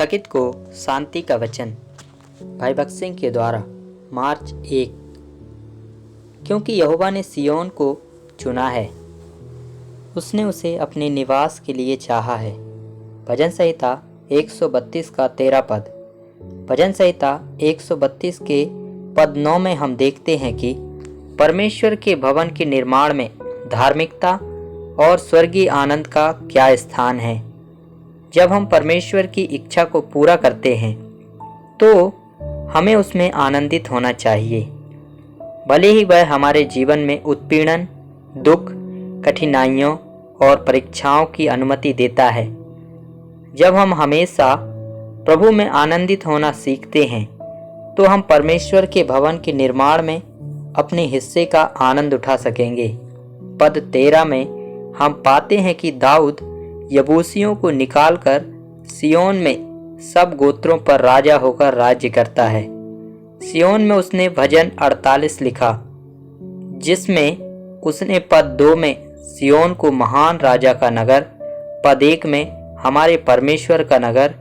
थकित को शांति का वचन भाई भगत सिंह के द्वारा मार्च 1। क्योंकि यहोवा ने सिय्योन को चुना है, उसने उसे अपने निवास के लिए चाहा है। भजन संहिता 132 का 13 पद। भजन संहिता 132 के पद 9 में हम देखते हैं कि परमेश्वर के भवन के निर्माण में धार्मिकता और स्वर्गीय आनंद का क्या स्थान है। जब हम परमेश्वर की इच्छा को पूरा करते हैं तो हमें उसमें आनंदित होना चाहिए, भले ही वह हमारे जीवन में उत्पीड़न, दुख, कठिनाइयों और परीक्षाओं की अनुमति देता है। जब हम हमेशा प्रभु में आनंदित होना सीखते हैं तो हम परमेश्वर के भवन के निर्माण में अपने हिस्से का आनंद उठा सकेंगे। पद 13 में हम पाते हैं कि दाऊद यबूसियों को निकालकर सिय्योन में सब गोत्रों पर राजा होकर राज्य करता है। सिय्योन में उसने भजन 48 लिखा, जिसमें उसने पद 2 में सिय्योन को महान राजा का नगर, पद 1 में हमारे परमेश्वर का नगर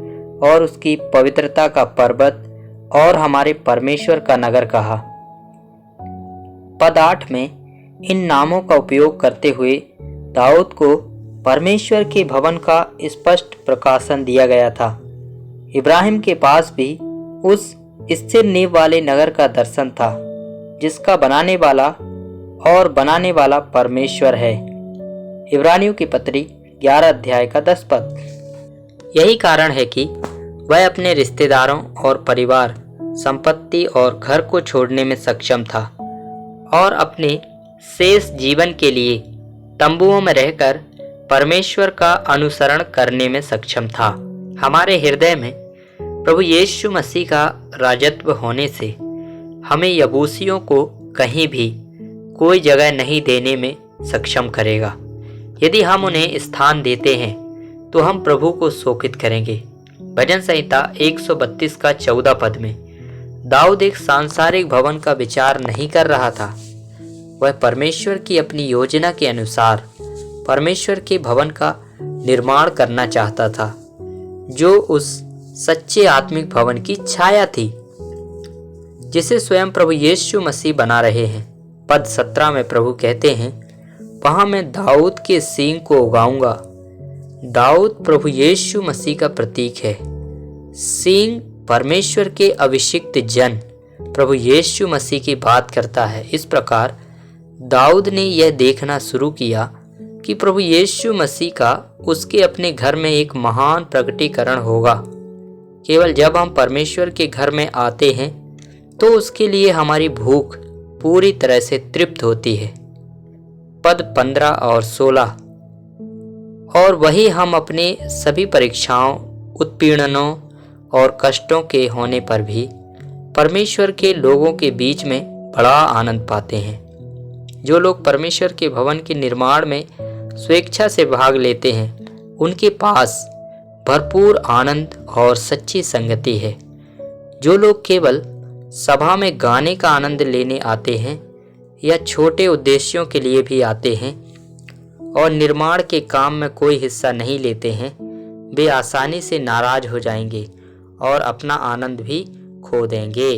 और उसकी पवित्रता का पर्वत और हमारे परमेश्वर का नगर कहा। पद 8 में इन नामों का उपयोग करते हुए दाऊद को परमेश्वर के भवन का स्पष्ट प्रकाशन दिया गया था। इब्राहिम के पास भी उस स्थिर नींव वाले नगर का दर्शन था, जिसका बनाने वाला परमेश्वर है। इब्रानियों की पत्री 11 अध्याय का 10 पद। यही कारण है कि वह अपने रिश्तेदारों और परिवार, संपत्ति और घर को छोड़ने में सक्षम था और अपने शेष जीवन के लिए तंबुओं में रहकर परमेश्वर का अनुसरण करने में सक्षम था। हमारे हृदय में प्रभु यीशु मसीह का राजत्व होने से हमें यबूसियों को कहीं भी कोई जगह नहीं देने में सक्षम करेगा। यदि हम उन्हें स्थान देते हैं तो हम प्रभु को शोकित करेंगे। भजन संहिता 132 का 14 पद में दाऊद एक सांसारिक भवन का विचार नहीं कर रहा था। वह परमेश्वर की अपनी योजना के अनुसार परमेश्वर के भवन का निर्माण करना चाहता था, जो उस सच्चे आत्मिक भवन की छाया थी जिसे स्वयं प्रभु यीशु मसीह बना रहे हैं। पद 17 में प्रभु कहते हैं, वहां मैं दाऊद के सींग को उगाऊंगा। दाऊद प्रभु यीशु मसीह का प्रतीक है। सींग परमेश्वर के अभिषिक्त जन प्रभु यीशु मसीह की बात करता है। इस प्रकार दाऊद ने यह देखना शुरू किया कि प्रभु यीशु मसीह का उसके अपने घर में एक महान प्रकटीकरण होगा। केवल जब हम परमेश्वर के घर में आते हैं तो उसके लिए हमारी भूख पूरी तरह से तृप्त होती है। पद 15 और 16। और वही हम अपने सभी परीक्षाओं, उत्पीड़नों और कष्टों के होने पर भी परमेश्वर के लोगों के बीच में बड़ा आनंद पाते हैं। जो लोग परमेश्वर के भवन के निर्माण में स्वेच्छा से भाग लेते हैं, उनके पास भरपूर आनंद और सच्ची संगति है। जो लोग केवल सभा में गाने का आनंद लेने आते हैं या छोटे उद्देश्यों के लिए भी आते हैं और निर्माण के काम में कोई हिस्सा नहीं लेते हैं, वे आसानी से नाराज हो जाएंगे और अपना आनंद भी खो देंगे।